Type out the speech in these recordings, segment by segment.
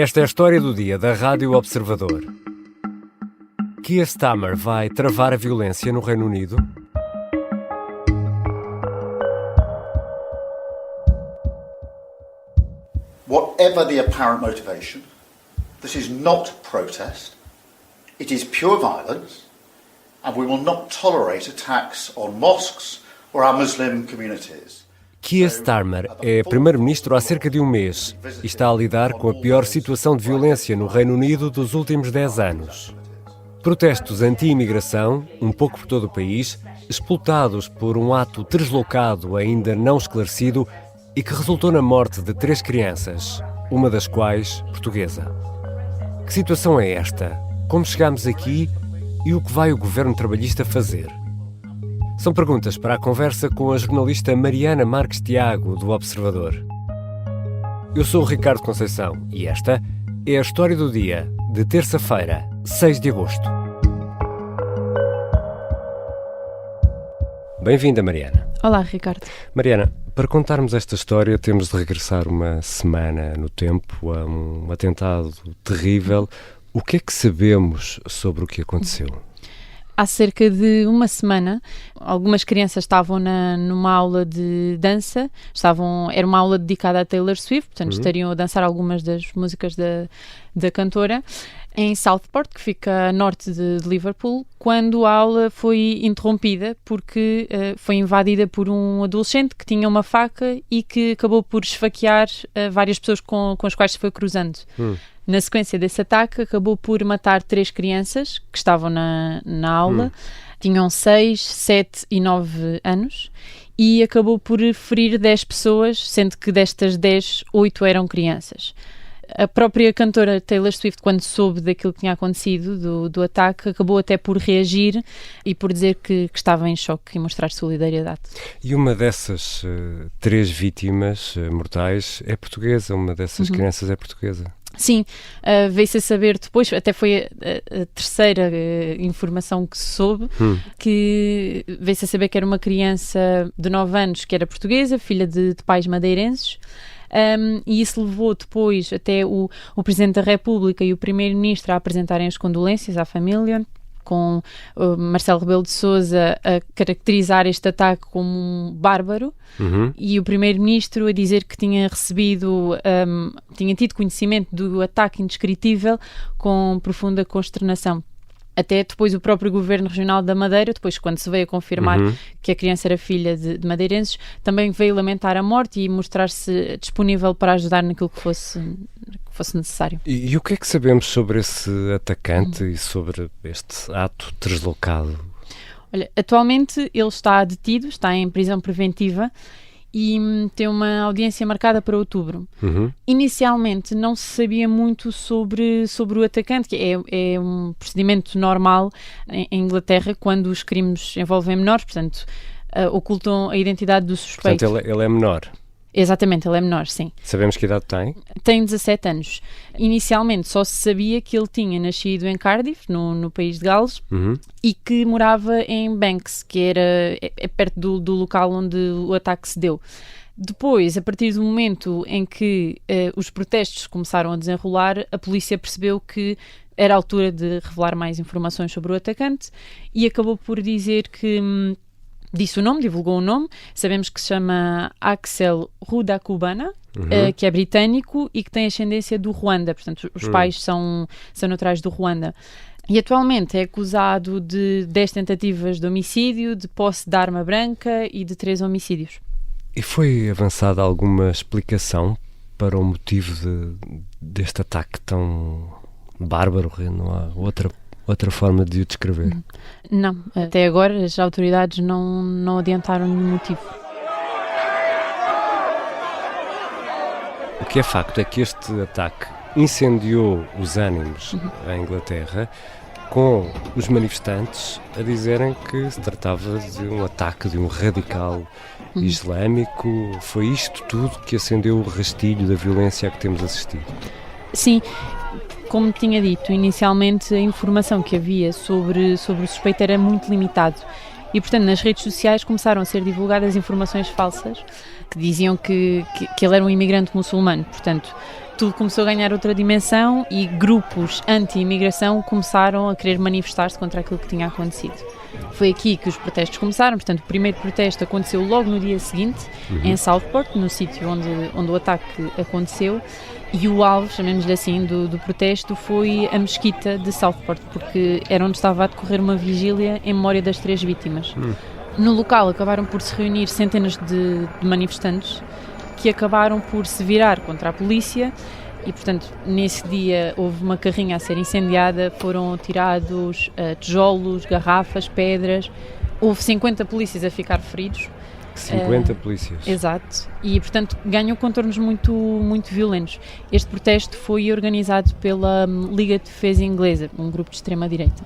Esta é a história do dia da Rádio Observador. Keir Starmer vai travar a violência no Reino Unido? Whatever the apparent motivation, this is not protest. It is pure violence, and we will not tolerate attacks on mosques or our Muslim communities. Keir Starmer é primeiro-ministro há cerca de um mês e está a lidar com a pior situação de violência no Reino Unido dos últimos 10 anos. Protestos anti-imigração, um pouco por todo o país, explotados por um ato deslocado ainda não esclarecido e que resultou na morte de 3 crianças, uma das quais portuguesa. Que situação é esta? Como chegámos aqui e o que vai o governo trabalhista fazer? São perguntas para a conversa com a jornalista Mariana Marques Tiago, do Observador. Eu sou o Ricardo Conceição e esta é a história do dia de terça-feira, 6 de agosto. Bem-vinda, Mariana. Olá, Ricardo. Mariana, para contarmos esta história temos de regressar uma semana no tempo a um atentado terrível. O que é que sabemos sobre o que aconteceu? Há cerca de uma semana, algumas crianças estavam numa aula de dança, era uma aula dedicada a Taylor Swift, portanto estariam a dançar algumas das músicas da cantora, em Southport, que fica a norte de Liverpool, quando a aula foi interrompida porque foi invadida por um adolescente que tinha uma faca e que acabou por esfaquear várias pessoas com as quais se foi cruzando. Na sequência desse ataque, acabou por matar 3 crianças que estavam na aula, tinham 6, 7 e 9 anos, e acabou por ferir 10 pessoas, sendo que destas 10, 8 eram crianças. A própria cantora Taylor Swift, quando soube daquilo que tinha acontecido, do ataque, acabou até por reagir e por dizer que estava em choque e mostrar solidariedade. E uma dessas 3 vítimas mortais é portuguesa, uma dessas crianças é portuguesa. Sim, veio-se a saber depois, até foi a terceira informação que se soube, que veio-se a saber que era uma criança de 9 anos que era portuguesa, filha de pais madeirenses, e isso levou depois até o Presidente da República e o Primeiro-Ministro a apresentarem as condolências à família, com Marcelo Rebelo de Sousa a caracterizar este ataque como um bárbaro, e o Primeiro-Ministro a dizer que tinha tido conhecimento do ataque indescritível com profunda consternação. Até depois o próprio Governo Regional da Madeira, depois quando se veio a confirmar que a criança era filha de madeirenses, também veio lamentar a morte e mostrar-se disponível para ajudar naquilo que fosse necessário. E o que é que sabemos sobre esse atacante e sobre este ato deslocado? Olha, atualmente ele está detido, está em prisão preventiva e tem uma audiência marcada para outubro. Inicialmente não se sabia muito sobre o atacante, que é um procedimento normal em Inglaterra quando os crimes envolvem menores, portanto ocultam a identidade do suspeito. Portanto ele é menor. Exatamente, ele é menor, sim. Sabemos que idade tem? Tem 17 anos. Inicialmente só se sabia que ele tinha nascido em Cardiff, no país de Gales, e que morava em Banks, que é perto do local onde o ataque se deu. Depois, a partir do momento em que os protestos começaram a desenrolar, a polícia percebeu que era a altura de revelar mais informações sobre o atacante e acabou por dizer que... disse o nome, divulgou o nome. Sabemos que se chama Axel Rudakubana, que é britânico e que tem ascendência do Ruanda, portanto os pais são naturais do Ruanda. E atualmente é acusado de 10 tentativas de homicídio, de posse de arma branca e de 3 homicídios. E foi avançada alguma explicação para o motivo deste ataque tão bárbaro? Não há outra forma de o descrever? Não, até agora as autoridades não adiantaram nenhum motivo. O que é facto é que este ataque incendiou os ânimos em Inglaterra, com os manifestantes a dizerem que se tratava de um ataque de um radical islâmico. Foi isto tudo que acendeu o rastilho da violência a que temos assistido? Sim. Como tinha dito, inicialmente a informação que havia sobre o suspeito era muito limitado e, portanto, nas redes sociais começaram a ser divulgadas informações falsas que diziam que ele era um imigrante muçulmano. Portanto, tudo começou a ganhar outra dimensão e grupos anti-imigração começaram a querer manifestar-se contra aquilo que tinha acontecido. Foi aqui que os protestos começaram. Portanto, o primeiro protesto aconteceu logo no dia seguinte, em Southport, no sítio onde o ataque aconteceu. E o alvo, chamemos-lhe assim, do protesto foi a mesquita de Southport, porque era onde estava a decorrer uma vigília em memória das 3 vítimas. No local acabaram por se reunir centenas de manifestantes que acabaram por se virar contra a polícia e, portanto, nesse dia houve uma carrinha a ser incendiada, foram tirados tijolos, garrafas, pedras, houve 50 polícias a ficar feridos. 50 polícias. Exato. E, portanto, ganhou contornos muito, muito violentos. Este protesto foi organizado pela Liga de Defesa Inglesa, um grupo de extrema-direita.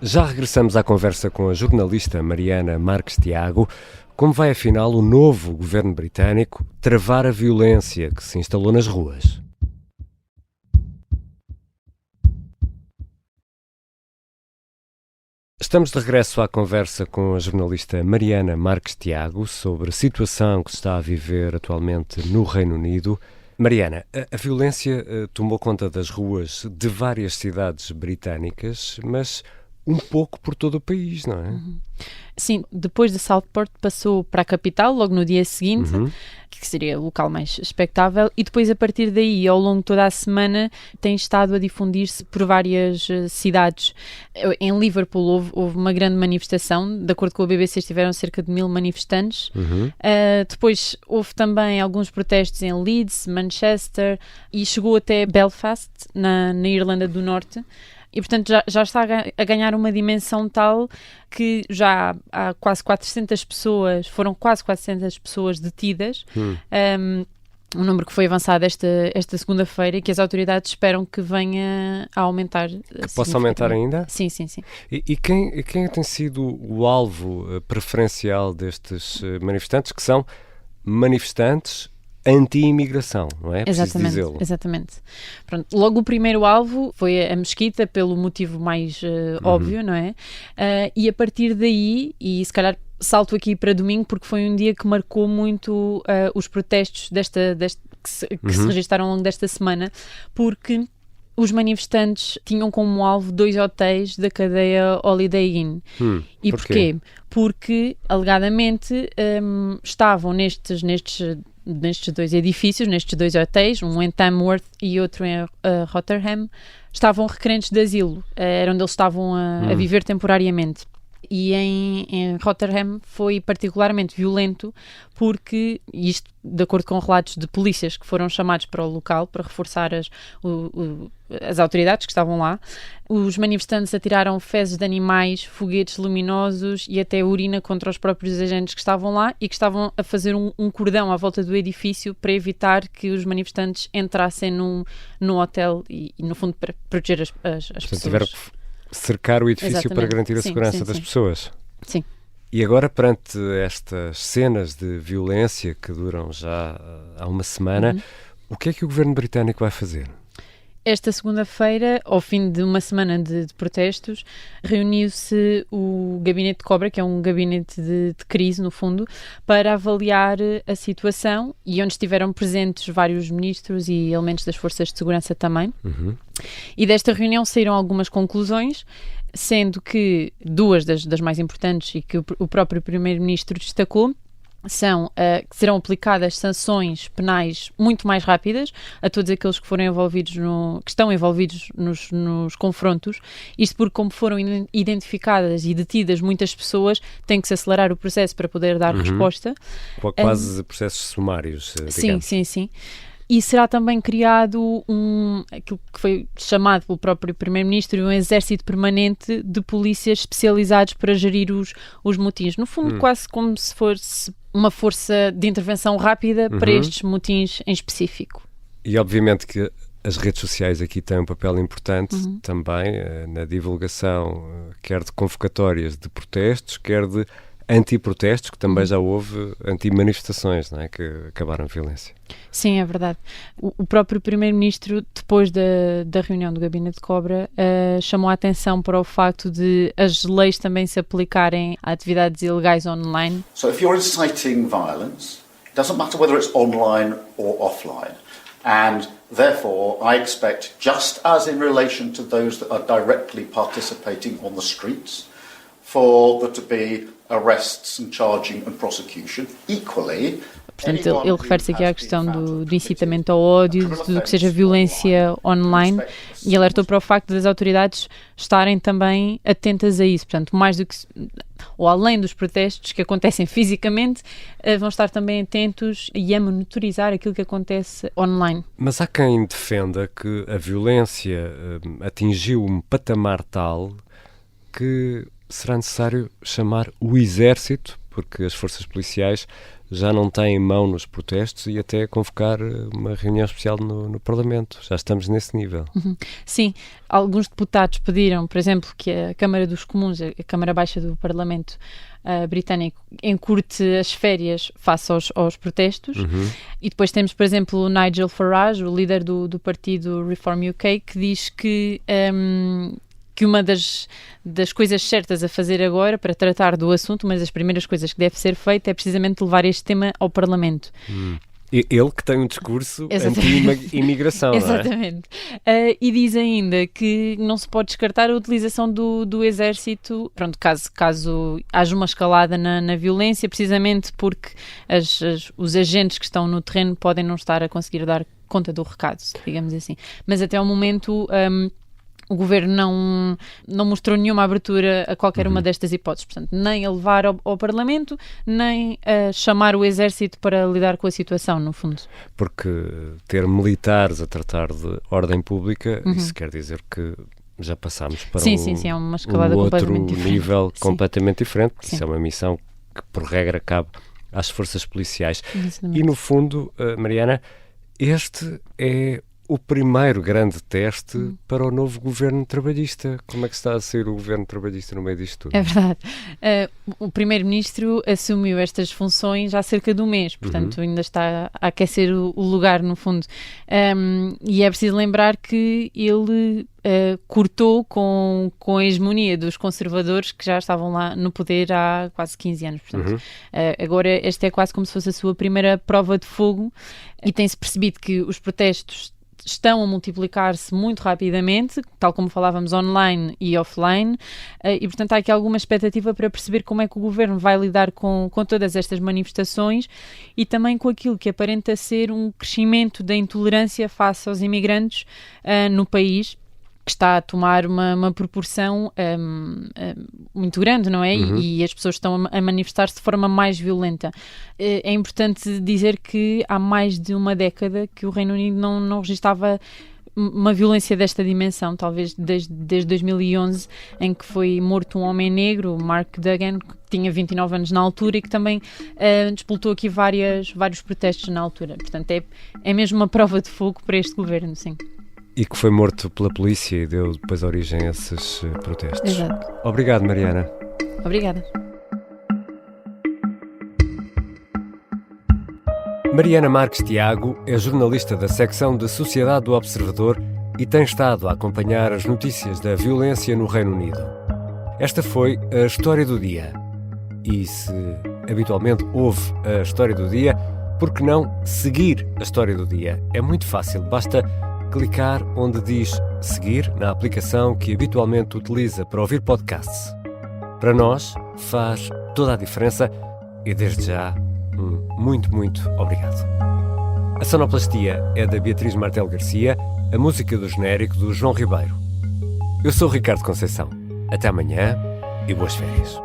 Já regressamos à conversa com a jornalista Mariana Marques Tiago. Como vai, afinal, o novo governo britânico travar a violência que se instalou nas ruas? Estamos de regresso à conversa com a jornalista Mariana Marques Tiago sobre a situação que se está a viver atualmente no Reino Unido. Mariana, a violência tomou conta das ruas de várias cidades britânicas, mas um pouco por todo o país, não é? Sim, depois de Southport passou para a capital, logo no dia seguinte, que seria o local mais expectável, e depois a partir daí, ao longo de toda a semana, tem estado a difundir-se por várias cidades. Em Liverpool houve uma grande manifestação, de acordo com a BBC estiveram cerca de 1000 manifestantes. Depois houve também alguns protestos em Leeds, Manchester e chegou até Belfast, na Irlanda do Norte. E, portanto, já está a ganhar uma dimensão tal que já há quase 400 pessoas, foram quase 400 pessoas detidas, um número que foi avançado esta segunda-feira e que as autoridades esperam que venha a aumentar. Que possa aumentar ainda? Sim. E quem tem sido o alvo preferencial destes manifestantes, que são manifestantes anti-imigração, não é? Exatamente. Pronto, logo o primeiro alvo foi a mesquita, pelo motivo mais óbvio, não é? E a partir daí, e se calhar salto aqui para domingo, porque foi um dia que marcou muito os protestos que se registaram ao longo desta semana, porque os manifestantes tinham como alvo 2 hotéis da cadeia Holiday Inn. E porquê? Porque, alegadamente, estavam nestes 2 edifícios, nestes 2 hotéis, um em Tamworth e outro em Rotherham, estavam requerentes de asilo, era onde eles estavam a viver temporariamente. E em Rotherham foi particularmente violento porque, isto de acordo com relatos de polícias que foram chamados para o local para reforçar as autoridades que estavam lá, os manifestantes atiraram fezes de animais, foguetes luminosos e até urina contra os próprios agentes que estavam lá e que estavam a fazer um cordão à volta do edifício para evitar que os manifestantes entrassem no hotel e no fundo para proteger as pessoas. Tiveram que cercar o edifício para garantir a segurança das pessoas. Sim. E agora, perante estas cenas de violência que duram já há uma semana, o que é que o governo britânico vai fazer? Esta segunda-feira, ao fim de uma semana de protestos, reuniu-se o Gabinete de Cobra, que é um gabinete de crise, no fundo, para avaliar a situação e onde estiveram presentes vários ministros e elementos das forças de segurança também. E desta reunião saíram algumas conclusões, sendo que 2 das mais importantes e que o próprio Primeiro-Ministro destacou são que serão aplicadas sanções penais muito mais rápidas a todos aqueles que foram envolvidos que estão envolvidos nos confrontos. Isto porque, como foram identificadas e detidas muitas pessoas, tem que se acelerar o processo para poder dar resposta. Quase processos sumários, digamos. Sim. E será também criado aquilo que foi chamado pelo próprio Primeiro-Ministro, um exército permanente de polícias especializados para gerir os motins. No fundo, quase como se fosse uma força de intervenção rápida para estes motins em específico. E obviamente que as redes sociais aqui têm um papel importante também na divulgação, quer de convocatórias de protestos, quer de anti-protestos, que também já houve anti-manifestações, não é? Que acabaram em violência. Sim, é verdade. O próprio Primeiro-Ministro, depois da reunião do Gabinete de Cobra, chamou a atenção para o facto de as leis também se aplicarem a atividades ilegais online. So if you're inciting violence, It doesn't matter whether it's online or offline. And therefore, I expect, just as in relation to those that are directly participating on the streets, for there to be arrests and charging and prosecution. Equally, portanto, ele refere-se aqui à questão do incitamento ao ódio, de tudo o que seja violência online, e alertou para o facto das autoridades estarem também atentas a isso. Portanto, mais do que, ou além dos protestos que acontecem fisicamente, vão estar também atentos e a monitorizar aquilo que acontece online. Mas há quem defenda que a violência atingiu um patamar tal que será necessário chamar o exército, porque as forças policiais já não têm mão nos protestos, e até convocar uma reunião especial no Parlamento. Já estamos nesse nível. Sim, alguns deputados pediram, por exemplo, que a Câmara dos Comuns, a Câmara Baixa do Parlamento britânico, encurte as férias face aos protestos. E depois temos, por exemplo, o Nigel Farage, o líder do partido Reform UK, que diz que uma das coisas certas a fazer agora para tratar do assunto, uma das primeiras coisas que deve ser feita é precisamente levar este tema ao Parlamento. Ele que tem um discurso anti-imigração, Exatamente. Não é? E diz ainda que não se pode descartar a utilização do exército, pronto, caso haja uma escalada na violência, precisamente porque os agentes que estão no terreno podem não estar a conseguir dar conta do recado, digamos assim. Mas até ao momento o governo não mostrou nenhuma abertura a qualquer uma destas hipóteses, portanto, nem a levar ao Parlamento, nem a chamar o exército para lidar com a situação, no fundo. Porque ter militares a tratar de ordem pública, isso quer dizer que já passámos para é uma escalada completamente diferente. Nível completamente diferente, porque isso é uma missão que, por regra, cabe às forças policiais. Exatamente. E, no fundo, Mariana, este é o primeiro grande teste para o novo governo trabalhista. Como é que está a sair o governo trabalhista no meio disto tudo? É verdade. O primeiro-ministro assumiu estas funções há cerca de um mês, portanto ainda está a aquecer o lugar, no fundo. E é preciso lembrar que ele cortou com a hegemonia dos conservadores que já estavam lá no poder há quase 15 anos. Portanto, agora esta é quase como se fosse a sua primeira prova de fogo, e tem-se percebido que os protestos estão a multiplicar-se muito rapidamente, tal como falávamos, online e offline, e portanto há aqui alguma expectativa para perceber como é que o governo vai lidar com todas estas manifestações e também com aquilo que aparenta ser um crescimento da intolerância face aos imigrantes no país, que está a tomar uma proporção muito grande, não é? E as pessoas estão a manifestar-se de forma mais violenta. É importante dizer que há mais de uma década que o Reino Unido não registava uma violência desta dimensão, talvez desde 2011, em que foi morto um homem negro, Mark Duggan, que tinha 29 anos na altura e que também despoltou aqui vários protestos na altura. Portanto, é mesmo uma prova de fogo para este governo, sim. E que foi morto pela polícia e deu depois origem a esses protestos. Exato. Obrigado, Mariana. Obrigada. Mariana Marques Tiago é jornalista da secção de Sociedade do Observador e tem estado a acompanhar as notícias da violência no Reino Unido. Esta foi a História do Dia. E se habitualmente ouve a História do Dia, por que não seguir a História do Dia? É muito fácil, basta clicar onde diz seguir na aplicação que habitualmente utiliza para ouvir podcasts. Para nós faz toda a diferença e desde já muito obrigado. A sonoplastia é da Beatriz Martel Garcia, a música do genérico do João Ribeiro. Eu sou o Ricardo Conceição. Até amanhã e boas férias.